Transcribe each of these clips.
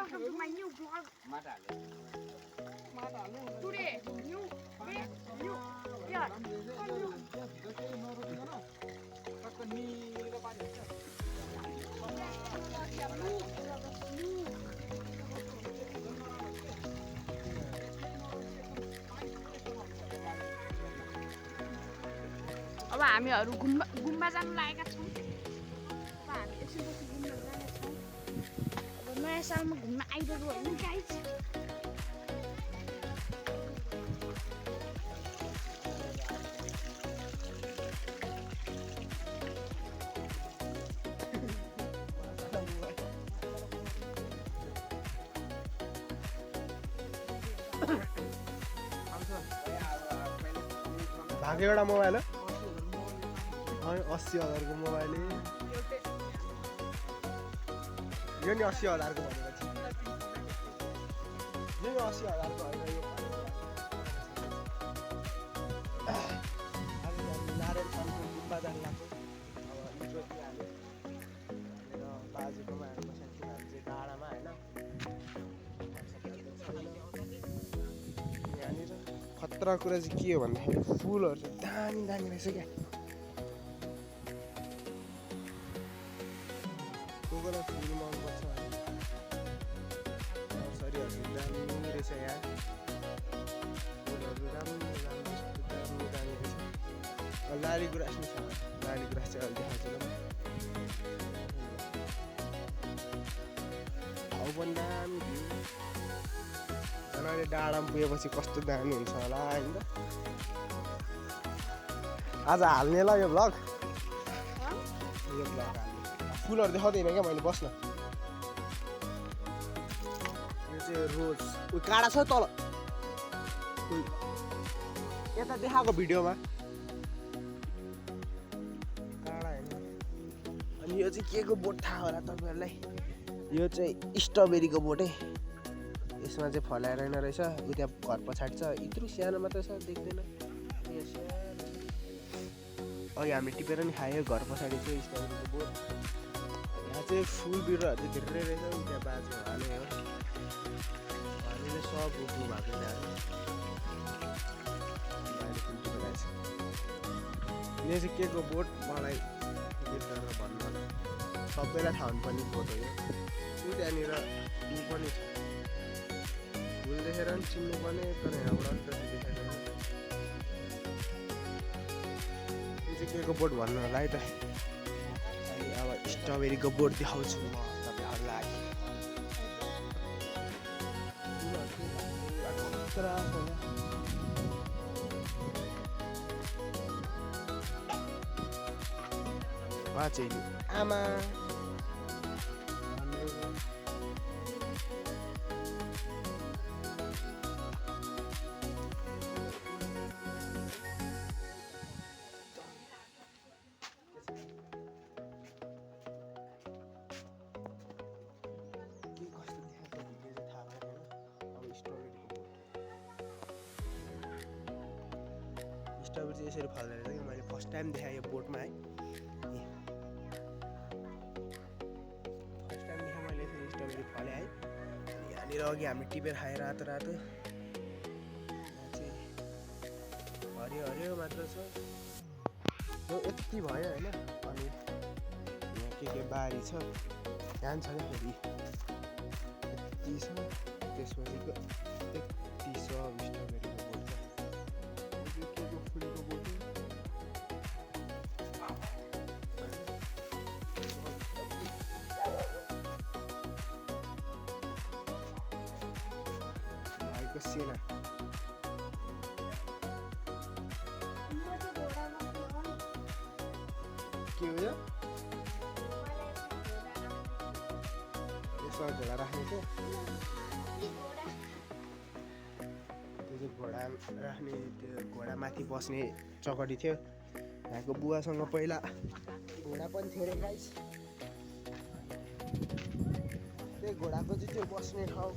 welcome to my new vlog. Today, new day, new year. अब हामीहरू गुम्बा जानु लागेका छौँ। अब हामी एकछिनपछि घुम्न जाने छौँ। अब नयाँ सालमा घुम्न आइरहेको होइन गाइज। भाग्यो एउटा मोबाइल हो 80,000 को मोबाइल यो नि 80,000 को भनेपछि यो 80,000 को होइन यो नारायण खानको गुम्बा जानु लाग्छ। अब ज्योति हाल्यो र बाजेकोमा हाल्नु पर्छ किनभने चाहिँ डाँडामा होइन यहाँनिर खतरा कुरा चाहिँ के हो भन्दाखेरि फुलहरू चाहिँ दामी दामी रहेछ क्या। कोकोलाई फुल मनपर्छ नर्सरीहरू दामी रहेछ यहाँ। फुलहरू राम्रो राम्रो दामी दामी रहेछ। लाली गुराँस नि छ। लाली गुराँस चाहिँ अहिले देखाउँछु ल। ठाउँ पनि दामी भ्यू। झन् डाँडामा पुगेपछि कस्तो दामी हुन्छ होला होइन। आज हाल्ने ल यो भ्लग। यो भ्लग हाल्ने फुलहरू देखाउँदैन क्या मैले। बस्न यो चाहिँ रोज उयो काँडा छ तल यता देखाएको भिडियोमा काँडा होइन। अनि यो चाहिँ के को बोट थाहा होला तपाईँहरूलाई। यो चाहिँ स्ट्रबेरीको बोट है। यसमा चाहिँ फलाएर रहेछ। उता घर पछाडि छ यत्रो सानो मात्र छ देख्दैन। अघि हामीले टिपेर नि खायो। घर पछाडि चाहिँ स्ट्रबेरीको बोट। यहाँ चाहिँ फुल बिरुवाहरू चाहिँ धेरै रहेछ। उता बाजे हाले हो हामीले सब रोप्नु भएको छ। अहिले फुल टिपिरहेछ। यो चाहिँ के को बोट मलाई गिफ्टहरू भन्नु होला। सबैलाई थाहा हुनुपर्ने बोट हो यो। त्यहाँनिर ऊ पनि छ। फुल देखेर पनि चिन्नु पर्ने तर यहाँबाट त्यति देखाएको यो चाहिँ के को बोट भन्नु होला है त। अनि अब स्ट्रबेरीको बोट देखाउँछु म तपाईँहरूलाई। आमा स्ट्रबेरी चाहिँ यसरी फल्दो रहेछ कि मैले फर्स्ट टाइम देखाएँ यो बोटमा है। फर्स्ट टाइम देखाएँ मैले यसरी स्ट्रबेरी फले है। यहाँनिर अघि हामी टिपेर खाएर रातो रातो यहाँ चाहिँ हरियो हरियो मात्र छ। यो यति भयो होइन। अनि यहाँ के बारी छ ध्यान छैन फेरि यति छ। त्यसपछि यति छ स्ट्रबेरीको बोट छ। फुलेको बोट भाइको सेना के हो यो। यसमा घोडा राख्ने थियो। त्यो घोडा राख्ने त्यो घोडामाथि बस्ने चौकडी थियो। यहाँको बुवासँग पहिला घोडा पनि थियो अरे गाइस। त्यही घोडाको चाहिँ त्यो बस्ने ठाउँ।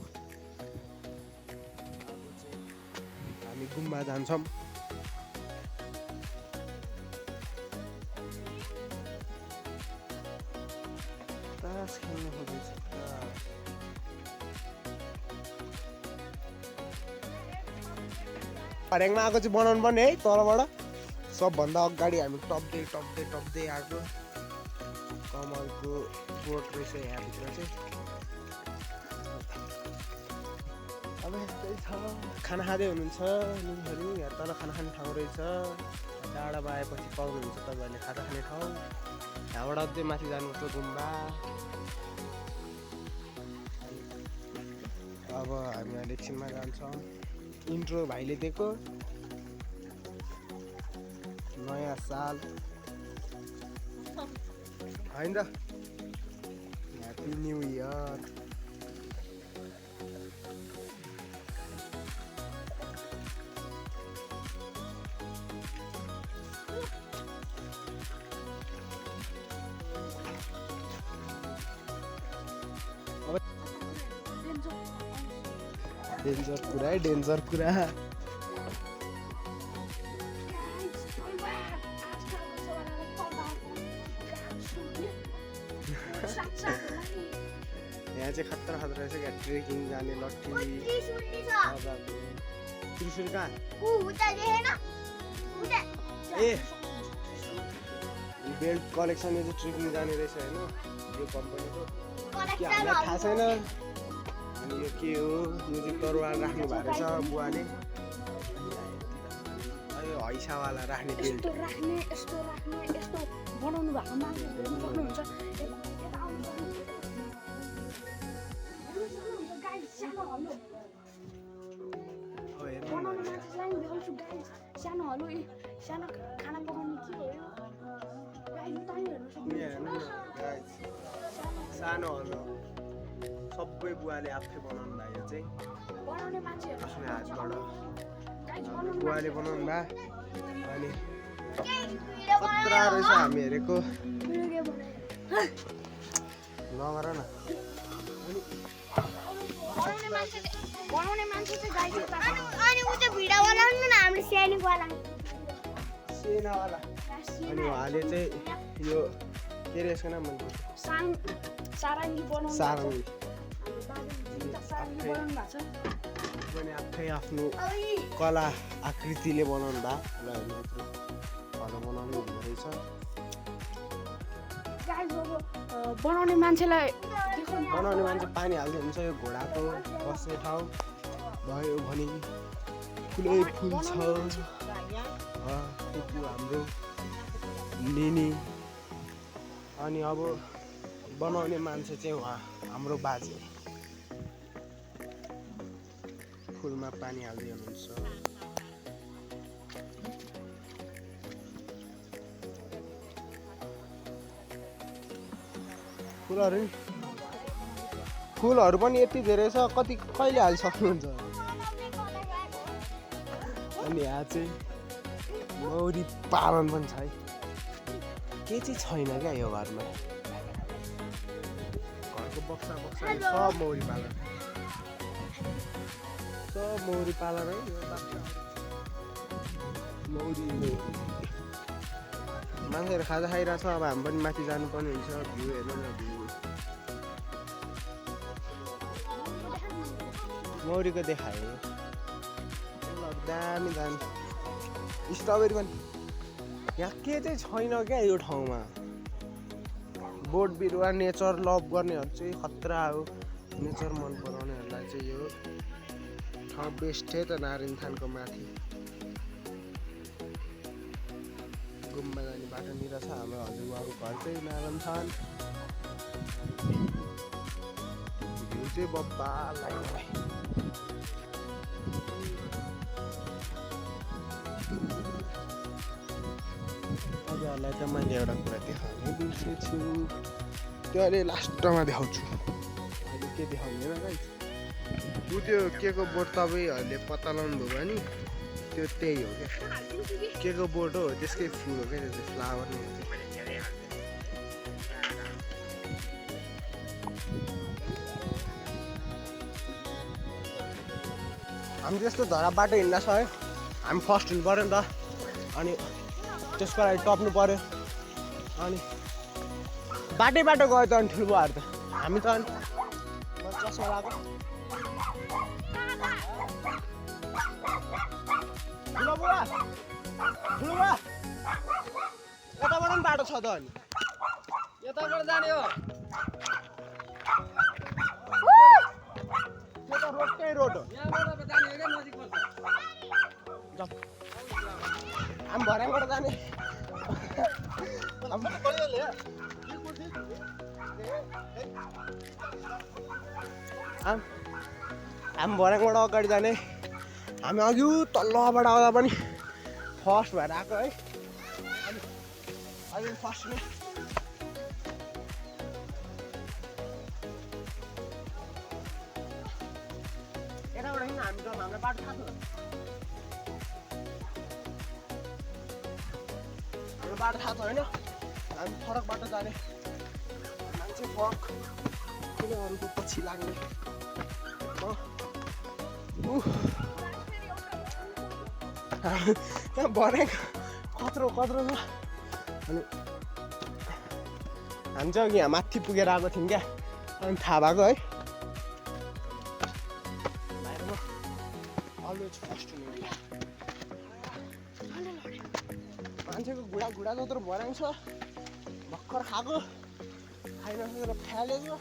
अब चाहिँ हामी गुम्बा जान्छौँ। तास खेल्नु खोजेछ। हरेङमा आएको चाहिँ बनाउनु पर्ने है तलबाट सबभन्दा अगाडि हामी टप्दै आएको कमलको बोट रहेछ यहाँभित्र चाहिँ अब यस्तै छ खाना खाँदै हुनुहुन्छ निहरू यहाँ तल खाना खाने ठाउँ रहेछ डाँडामा आएपछि पाउनुहुन्छ तपाईँहरूले खाना खाने ठाउँ यहाँबाट अझै माथि जानुपर्छ गुम्बा अब हामी अहिले एकछिनमा जान्छौँ इन्ट्रो भाइले दिएको नयाँ साल होइन त ह्याप्पी न्यू इयर डेन्जर कुरा यहाँ चाहिँ खतरा रहेछ क्या ट्रेकिङ जाने लट्ठी त्रिशुल कहाँ ए बेल्ट कलेक्सन यो चाहिँ ट्रेकिङ जाने रहेछ होइन यो कम्पनीको के हामीलाई थाहा छैन अनि यो के हो यो चाहिँ तरवार राख्नु भएको रहेछ बुवाले यो हैसावाला राख्ने बेल्ट बनाउनु भएको मान्छेहरू सक्नुहुन्छ सानो हलो सानो खाना पकाउनु के हो सानो हलो सबै बुवाले आफै बनाउनु भयो चाहिँ बनाउने मान्छेहरू आफ्नो हातबाट बुवाले बनाउनु भयो अनि खतरा रहेछ हामी हेरेको नगर न बनाउने मान्छे चाहिँ गाई अनि उ चाहिँ भिडियोवाला हो नि हाम्रो सेनिकवाला सेनावाला अनि उहाँले चाहिँ यो के रहेछ नाम सारङ्गी बनाउनु सारङ्गी सारङ्गी बनाउनु भएको छ पनि आफै आफ्नो कला आकृतिले बनाउनु भएको भलो बनाउनु हुँदो रहेछ बनाउने मान्छेलाई बनाउने मान्छे पानी हाल्दै हुन्छ यो घोडाको बस्ने ठाउँ भयो भने ठुलै फुल छ हाम्रो लिनी अनि अब बनाउने मान्छे चाहिँ उहाँ हाम्रो बाजे फुलमा पानी हाल्दै हुनुहुन्छ फुलहरू पनि यति धेरै छ कति कहिले हालिसक्नुहुन्छ अनि यहाँ चाहिँ मौरी पालन पनि छ है के चाहिँ छैन क्या यो घरमा घरको बक्सा सब मौरी पालन है यो मौरी मान्छेहरू खाजा खाइरहेछ अब हामी पनि माथि जानुपर्ने हुन्छ भ्यू हेर्नु न भ्यू मौरीको देखायो दामी दामी स्ट्रबेरी पनि यहाँ के चाहिँ छैन क्या यो ठाउँमा बोट बिरुवा नेचर लभ गर्नेहरू चाहिँ खतरा हो नेचर मन पराउनेहरूलाई चाहिँ यो ठाउँ बेस्ट थियो त नारायणथानको माथि गुम्बा जाने बाटोनिर छ हाम्रो हजुरबाको घर चाहिँ नारायणथान भ्यू चाहिँ बब्बा लाग्यो हजुरहरूलाई त मैले एउटा कुरा देखाउने बिर्सेछु त्यो अहिले लास्टमा देखाउँछु अहिले के देखाउने होइन गाइस ऊ त्यो के को बोट तपाईँहरूले पत्ता लगाउनु भयो भने त्यो त्यही हो क्या के को बोट हो त्यसकै फुल हो क्या त्यो चाहिँ फ्लावर नै हो हामी त्यस्तो धरा बाटो हिँड्दा छ है हामी फर्स्ट हुनु पऱ्यो नि त अनि त्यसको लागि टप्नु पऱ्यो अनि बाटो गयो त अनि ठुलो भएर त हामी त अनि चलाको ठुलो बुवा यताबाट पनि बाटो छ त अनि यताबाट जाने हो त्यो त रोडकै रोड हो यहाँबाट जाने हो क्या नजिक पर्छ हामी भर्याङबाट जाने हामी भर्याङबाट अगाडि जाने हामी अघि तल्लोबाट आउँदा पनि फर्स्ट भएर आएको है अहिले फर्स्ट नै यताबाट हिँड्नु हामी त हाम्रो बाटो थाहा छ हाम्रो बाटो थाहा छ होइन हामी फरक बाटो जाने मान्छे फरक किन अरूको पछि लाग्ने भर्याङ कत्रो छ अनि हामी चाहिँ अघि यहाँ माथि पुगेर आएको थियौँ क्या अनि थाहा भएको है अलवेज फर्स्ट हुने मान्छेको घुडा जत्रो भर्याङ छ भर्खर खाएको खाइ नसकेर फ्यालेको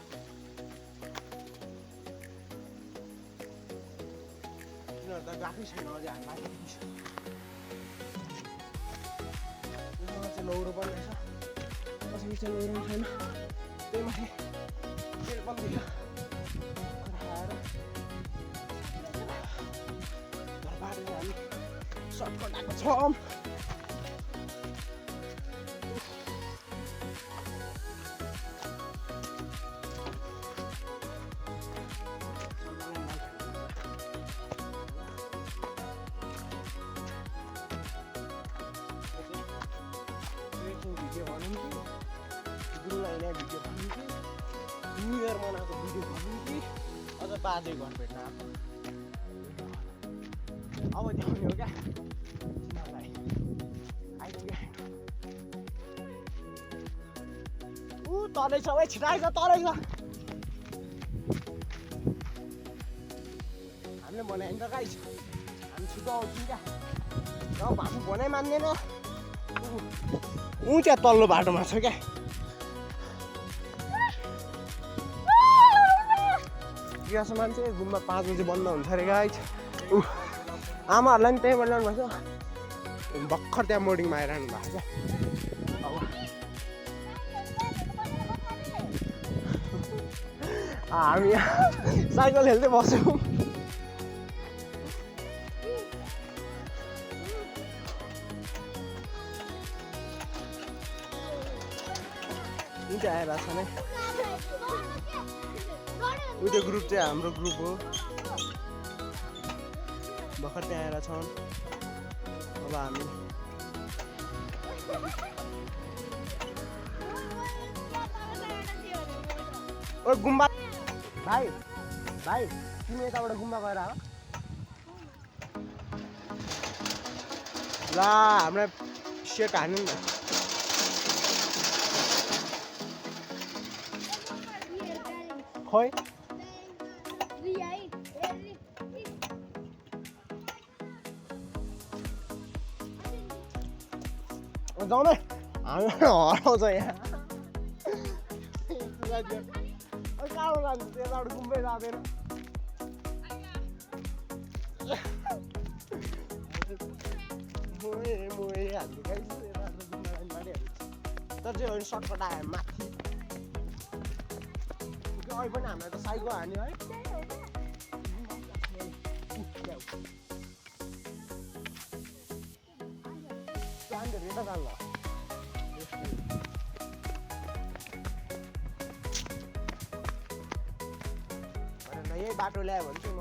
तिनीहरू त गएकै छैन अझै हामी माथि चाहिँ लौरो पनि रहेछ कसैको चाहिँ लौरो पनि छैन त्यही माथि तेल पनि दियो खाएर घरबाट हामी सर्टकट आएको छौँ भिडियो बनाउनु गुरुलाई नै भिडियो बनाउनु न्यु इयर मनाएको भिडियो बनाउनु कि अझ बाजे घर भेट्न आएको अब देखाउने हो क्या तिनीहरूलाई आइपुग्यो ऊ तलै छ है छिटाइछ तलै छ हामीले बनायो नि त गाइस हामी छिटो आउँछौँ क्या र भाषा भनाइ मान्दैन ऊ त्यहाँ तल्लो बाटोमा छ क्या यहाँसम्म मान्छे गुम्बा 5 बजी बन्द हुन्छ अरे गाइस आमाहरूलाई पनि त्यहीँबाट ल्याउनु भएको छ भर्खर त्यहाँ बोर्डिङमा आइरहनु भएको छ अब हामी यहाँ साइकल खेल्दै बस्यौँ आएर छ नै त्यो ग्रुप चाहिँ हाम्रो ग्रुप हो भर्खर त्यहाँ आएर छौँ अब हामी ओ गुम्बा भाइ तिमी यताबाट गुम्बा गएर आऊ ल हामीलाई सेट हान्नु नि खोइ जाउँ न हामी हराउँछ यहाँ कहाँ जान्छ त्यताबाट गुम्बै जाँदैन मोए हाल्नु गाइस तर चाहिँ अहिले सर्टकट आयो माथि अहिले पनि हामीलाई त साइकल हान्यो है रेटा जान्छ यही बाटो ल्यायो भने चाहिँ म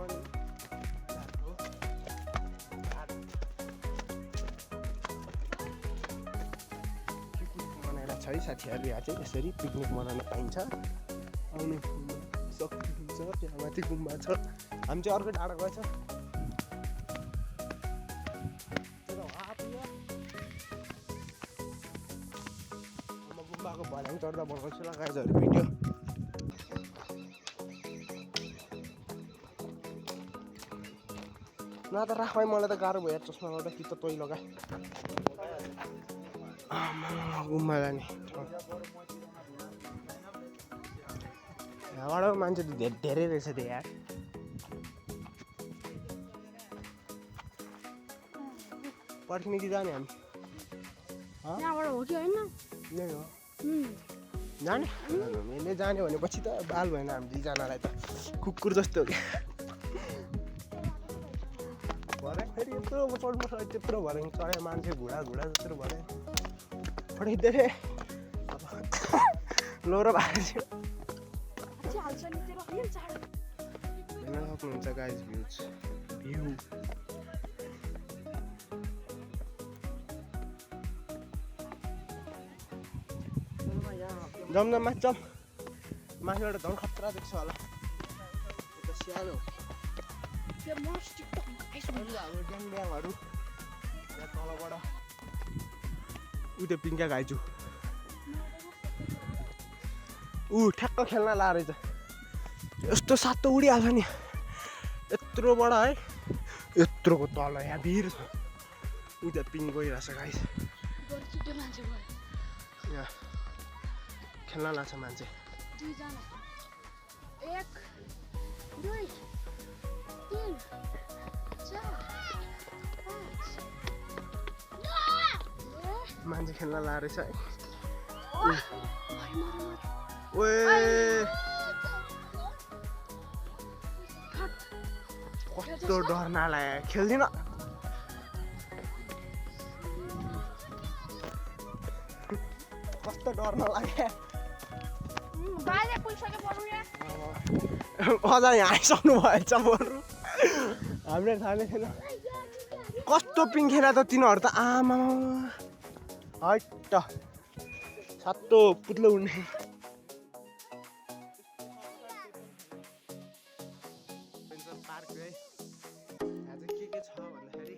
मनाएर छ है साथीहरू यहाँ चाहिँ यसरी पिकनिक मनाउन पाइन्छ आउनु सक्नुहुन्छ त्यहाँ माथि गुम्बा छ हामी चाहिँ अर्को डाँडा गएछ गुम्बाको भर्याङ चढ्दा बनाउँछु ल गाइजहरू भिडियो न त राख भाइ मलाई त गाह्रो भयो चस्मा लगाउँदा कि त तै लगा गुम्बा जाने यहाँबाट मान्छे त धेरै रहेछ त्यो यार पर्खिने कि जाने हामी यहाँबाट हो कि होइन यही हो जाने मैले जाने भनेपछि त बाल भएन हामी दुईजनालाई त कुकुर जस्तो हो क्या भरे फेरि यत्रो चढ्नु सक्यो त्यत्रो भरे चढायो मान्छे घुडा जत्रो भरे पठाइदिए अब लौरो भएको हाल्छ नि तेरो होइन चाँडो हेर्न सक्नुहुन्छ गाइज भ्यू जमजम माछम माथिबाट झन् खतरा देख्छ होला त्यो सानो त्यो मस्ट टिकटकमा हाम्रो ड्याङहरू यहाँ तलबाट ऊ त्यो पिङ्का घाइजु ऊ ठ्याक्क खेल्न ला रहेछ यस्तो सातो उडिहाल्छ नि यत्रोबाट है यत्रोको तल यहाँ भिर छ ऊ त्यो पिङ गइरहेछ गाइस मान्छे भयो यहाँ खेल्न लाग्छ मान्छे दुईजना 1 2 3 4 5 मान्छे खेल्न ला रहेछ है कस्तो डर नलाग्यो खेल्दिन कस्तो डर नलाग्यो बाजे पुलिसले पर्नु यहाँ अझ यहाँ आइसक्नु भएछ बरु हामीले थाहा नै थिएन कस्तो पिङ खेल त तिनीहरू त आमा हट सातो पुत्लो उड्ने पार्क है यहाँ चाहिँ के छ भन्दाखेरि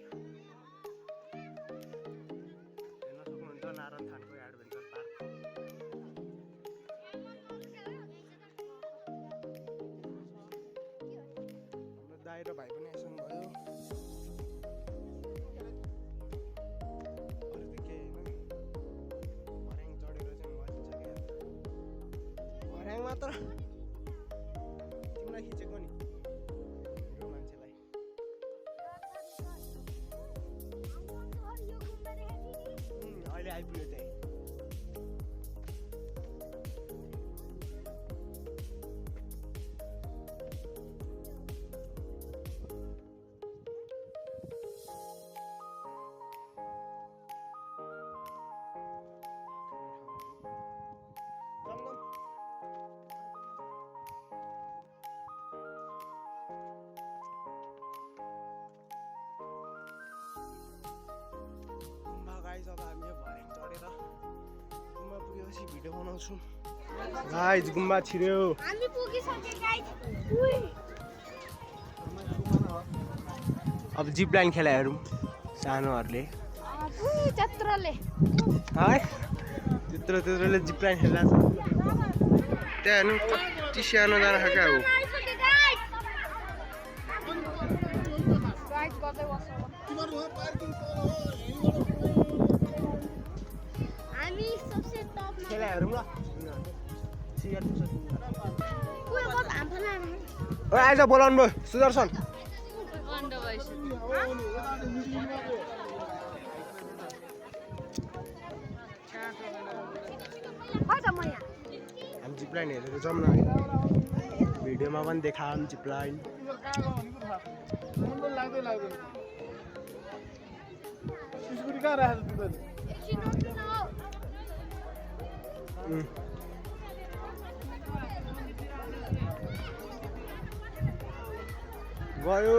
हेर्न सक्नुहुन्छ नारायणथानको एडभेन्चर पार्क दाइ र भाइ पनि आइसक्नु भयो अरू त केही होइन भर्याङ चढेर चाहिँ मजिन्छ क्या भर्याङ मात्र तिमीलाई खिचेको नि यो मान्छेलाई अहिले आइपुग्यो त्यही गाइज अब हामी यो भर्याङ चढेर गुम्बा पुगेपछि भिडियो बनाउँछु गाइज गुम्बा छिर्यो हामी पुगिसक्यो गाइस अब जिप लाइन खेला हेरौँ सानोहरूले त्यत्रोले है त्यत्रोले जिप लाइन खेल्दा छ त्यहाँ हेर्नु कति सानो जान खाएका हो गाइड गर्दै बस्छ हामी सबसे टपमा खेला हेरौँ ल सिगारेट कुन कत हाम्फाना ओ आइज बोलाउनु भयो सुदर्शन हामी जिप लाइन हेरेर जाउँ न है भिडियोमा पनि देखाऊँ जिप लाइन गयो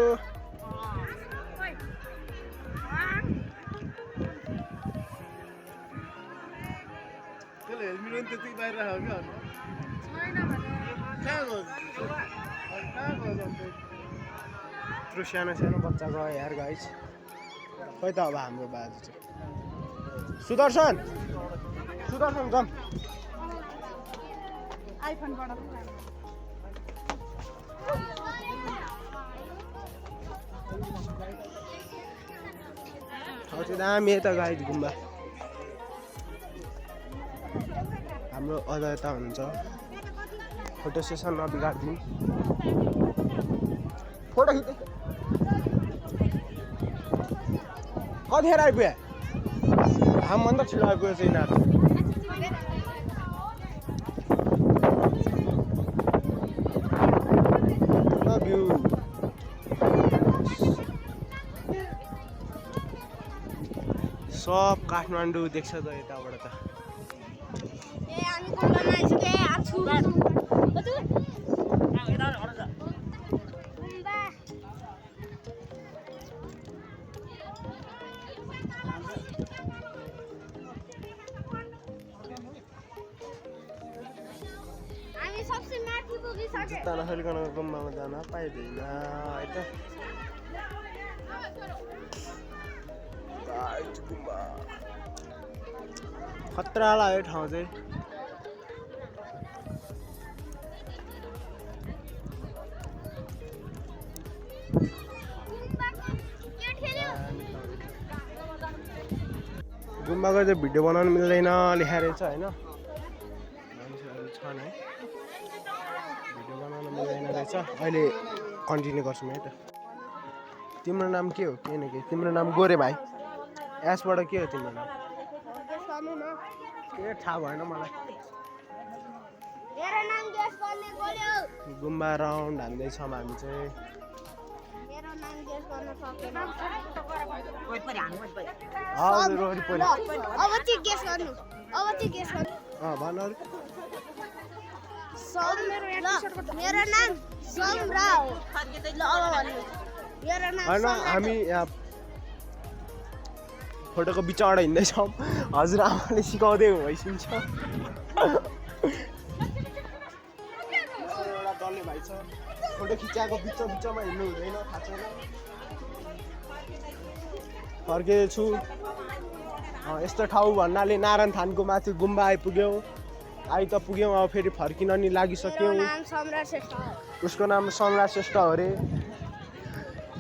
हेलमेट त्यति बाहिर राख्यो यत्रो सानो सानो बच्चा गयो यार गाइस खोइ त अब हाम्रो बाजु चाहिँ सुदर्शन जाउँ आइफोनबाट त्यो दामी यता गाइड गुम्बा हाम्रो अझ यता हुनुहुन्छ फोटो सेसन नबिगार्दिनु फोटो खिच्दै कतिखेर आइपुग्यो हामीभन्दा छिटो आइपुगेको छ यिनीहरू भ्यू सब काठमाडौँ देख्छ त यताबाट त ए हामी गुम्बामा आइसके आछु गुम्बा हामी सबसे माथि पुगिसके जुत्ता नखेलिकन गुम्बामा जान पाइँदैन है त गाइड गुम्बा खतरा लाग्यो ठाउँ चाहिँ गुम्बाको चाहिँ भिडियो बनाउनु मिल्दैन लेखाएर छ होइन मान्छेहरू छन् है भिडियो बनाउनु मिल्दैन रहेछ अहिले कन्टिन्यू गर्छौँ है त तिम्रो नाम के हो केही न केही तिम्रो नाम गोरे भाइ यसबाट के हो तिम्रो नाम के थाहा भएन मलाई मेरो नाम गेस गर्ने गोल्यो गुम्बा राउन्ड हान्दैछौँ हामी चाहिँ मेरो नाम गेस गर्न सकेन हजुर वरिपरि अब चाहिँ गेस गर्नु भन अरू मेरो नाम समरा हो ल अब भन्नु मेरो नाम होइन हामी यहाँ फोटोको बिचबाट हिँड्दैछौँ हजुरआमाले सिकाउँदै भइसिन्छ एउटा डल्ले भाइ छ फोटो खिचाएको बिचमा हिँड्नु हुँदैन थाहा छैन फर्केछु यस्तो ठाउँ भन्नाले नारायण थानको माथि गुम्बा आइपुग्यौँ आइ त पुग्यौँ अब फेरि फर्किन नि लागिसक्यौँ उसको नाम सम्राट श्रेष्ठ हो अरे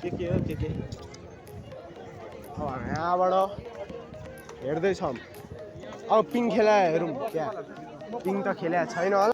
के हो के अब हामी यहाँबाट हेर्दैछौँ अब पिङ खेला हेरौँ क्या पिङ त खेला छैन होला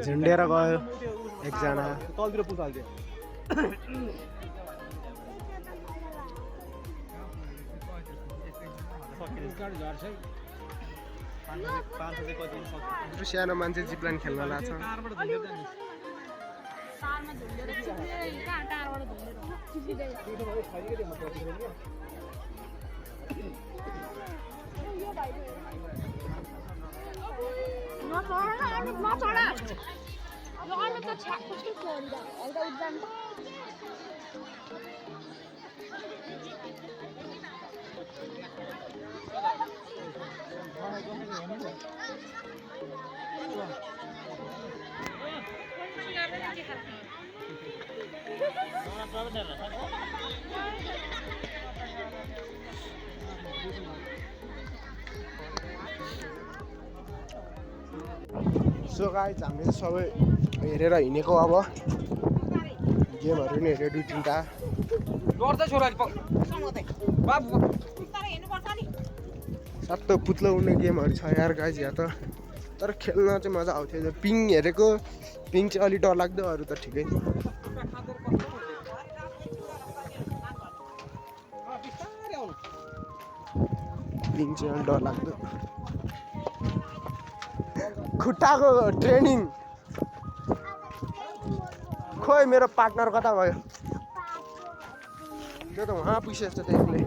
झुन्डेर गयो एकजना तलतिर पुगाल्थ्यो सानो मान्छे जिप्लान खेल्न लाग्छ सो गाइज हामीले सबै हेरेर हिँडेको अब गेमहरू नि हेऱ्यो 2-3टा सबै पुत्लो उड्ने गेमहरू छ यार गाइज यहाँ त तर खेल्न चाहिँ मजा आउँथ्यो पिङ हेरेको पिङ चाहिँ अलिक डरलाग्दो अरू त ठिकै पिङ चाहिँ अलिक डरलाग्दो खुट्टाको ट्रेनिङ खोइ मेरो पार्टनर कता भयो त्यो त वहाँ पुगिसकेको छ त्यसले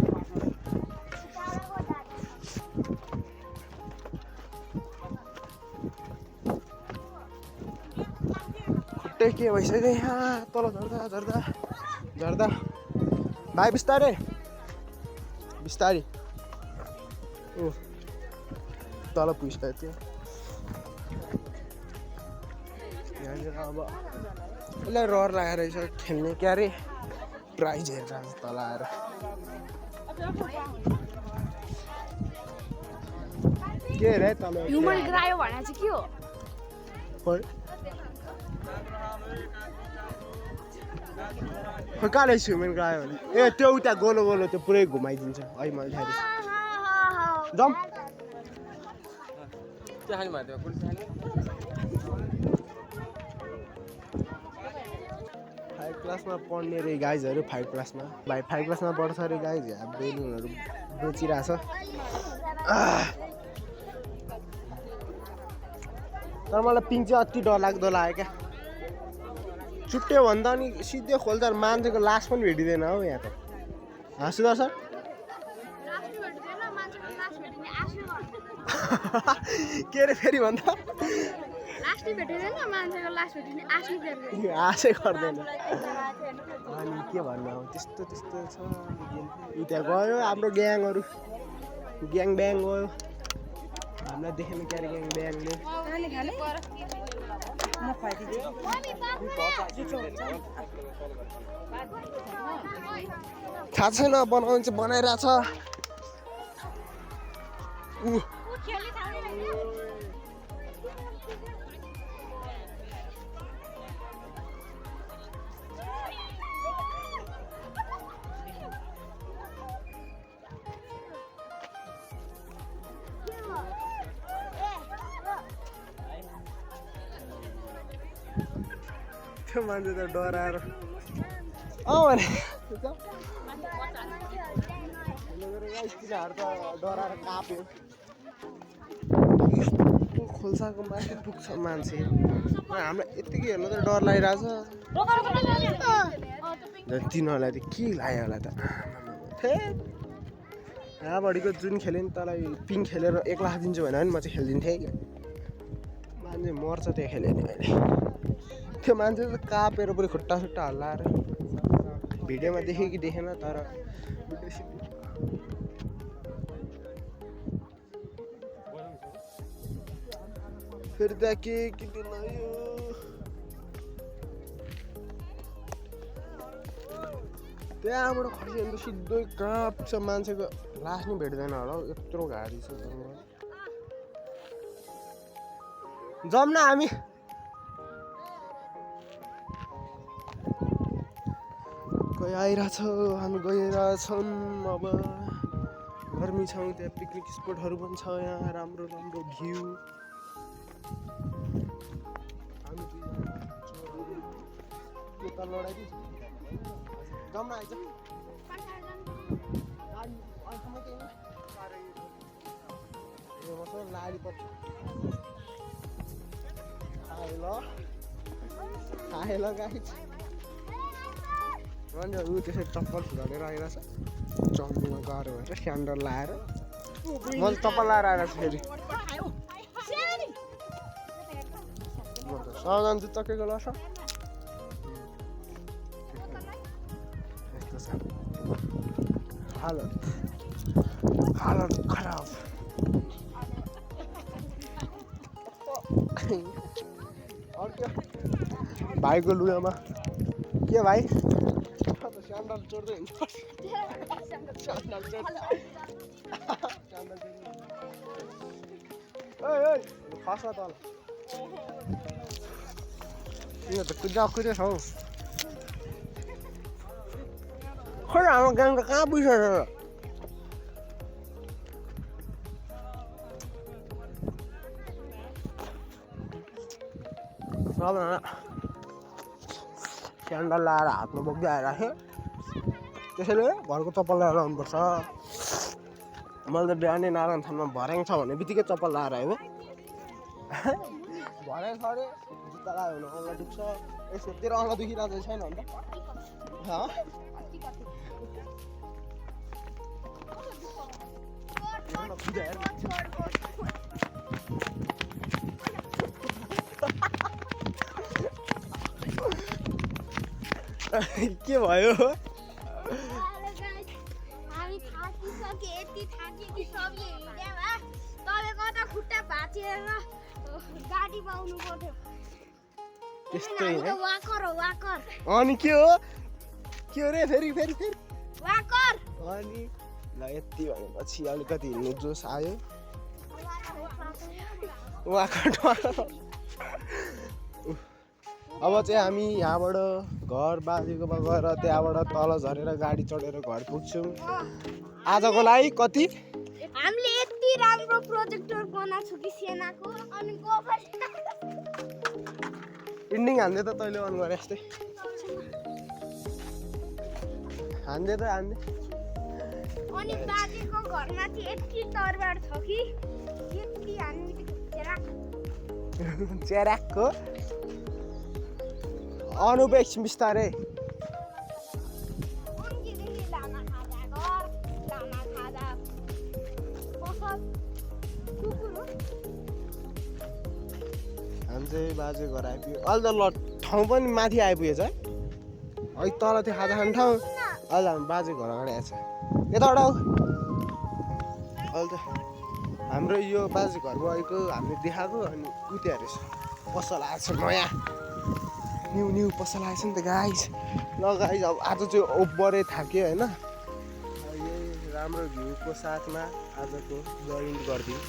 खुट्टै के भइसक्यो यहाँ तल झर्दा झर्दा झर्दा भाइ बिस्तारै बिस्तारै ओ तल पुगिसकेको थियो यहाँनिर अब यसलाई रहर लगाएर यसो खेल्ने क्या अरे प्राइज हेरेर आज तल आएर के अरे तल ह्युमन ग्रायो भने चाहिँ के हो खोइ कहाँ रहेछ ह्युमन ग्रायो भने ए त्यो उता गोलो गोलो त्यो पुरै घुमाइदिन्छ अहिले मैले थाहा जाउँ फाइभ क्लासमा पढ्ने रे गाइजहरू 5 क्लासमा भाइ 5 क्लासमा पढ्छ अरे गाइज बेलुनहरू बेचिरहेछ तर मलाई पिङ चाहिँ अति डरलाग्दो लाग्यो क्या छुट्यो भन्दा अनि सिधै खोल्दा मान्छेको लास पनि भेटिँदैन हौ यहाँ त सुदर्शन के अरे फेरि भन्दा आशै गर्दैन अनि के भन्नु अब त्यस्तो त्यस्तो छ उता गयो हाम्रो ग्याङहरू ग्याङ ब्याङ गयो हामीलाई देखेन क्यारे ग्याङ ब्याङले थाहा छैन बनाउनु चाहिँ बनाइरहेछ त्यो मान्छे त डराएर भने तिनीहरू त डराएर काप्यो खोल्साको माथि पुग्छ मान्छे हामीलाई यतिकै हेर्नु त डर लागिरहेछ तिनीहरूलाई त के लाग्यो होला त यहाँभरिको जुन खेल्यो नि तँलाई पिङ खेलेर 1 लाख दिन्छु भने पनि म चाहिँ खेलिदिन्थेँ क्या मान्छे मर्छ त्यो खेल्यो नि अहिले त्यो मान्छे त कापेर पुरै खुट्टा सुट्टा हल्लाएर भिडियोमा देखेँ कि देखेन तर फेरि त्यहाँ के लगायो त्यहाँबाट खस्यो भने त सिधै कहाँ पुग्छ मान्छेको लास नि भेट्दैन होला हौ यत्रो घारी छ जाउँ न हामी कोही आइरहेछ हामी गइरहेछौँ अब गर्मी छौँ त्यहाँ पिकनिक स्पोटहरू पनि छ यहाँ राम्रो राम्रो भ्यू जाउँ न आइज लालीपट खाए ल गाइज ऊ त्यसरी चप्पल झरेर आइरहेछ चम्पीमा गऱ्यो भनेर स्यान्डल लाएर म त चप्पल लाएर आएर फेरि सावधान जुत्ता के लगाउँछ यस्तो छ हालत खराब भाइको लुगामा के भाइ स्यान्डल चोर्दै हुन्छ खस तल यो त कुद्दा कुदेछ हौ खै हाम्रो गाउँ त कहाँ पुगिसक्यो सबजना स्यान्डल लाएर हातमा बोक्दै आइराखेँ त्यसैले घरको चप्पल लगाएर आउनुपर्छ मैले त बिहानै नारायण थानमा भर्याङ छ भन्ने बित्तिकै चप्पल लगाएर आयो भर्याङ छ अरे जुत्ता लगायो भने औँला दुख्छ यसो तेरो औँला दुखिरहेको छैन अन्त हँ के भयो हामी थाकिसके यति थाक्यो कि सबले हिँड्यो भए तपाईँको त खुट्टा भाँचिएर गाडी पाउनु पर्थ्यो त्यस्तै हामी त वाकर हो वाकर अनि के हो रे फेरि वाकर अनि ल यति भनेपछि अलिकति हिँड्नु जोस आयो अब चाहिँ हामी यहाँबाट घर बाजेकोमा गएर त्यहाँबाट तल झरेर गाडी चढेर घर पुग्छौँ आजको लागि कति हामीले यति राम्रो प्रोजेक्टर बनाएको छु कि सेनाको अनि गोबर इन्डिङ हान्दै त तैँले अन गरे जस्तै हान्दै त हान्दै अनि बाजेको घरमा चाहिँ यति तरबार छ कि यति हामी च्याराकको अनुपेक्ष बिस्तारै उनकीदेखि लामा खाजा घर लामा खाजा पसल कुकुर हो हामी चाहिँ बाजे घर आइपुग्यो अहिले त ल ठाउँ पनि माथि आइपुगेछ है अघि तल त्यो खाजा खाने ठाउँ अहिले हामी बाजे घर अगाडि आएछ यताबाट आऊ अहिले त हाम्रो यो बाजे घर गएको हामीले देखाएको अनि उता रहेछ पसल आएको छ नयाँ न्यू पसल आएछ नि त गाइस ल गाइस अब आज चाहिँ ओभरै थाक्यो होइन यही राम्रो भ्यूको साथमा आजको जोइन गरिदिउँ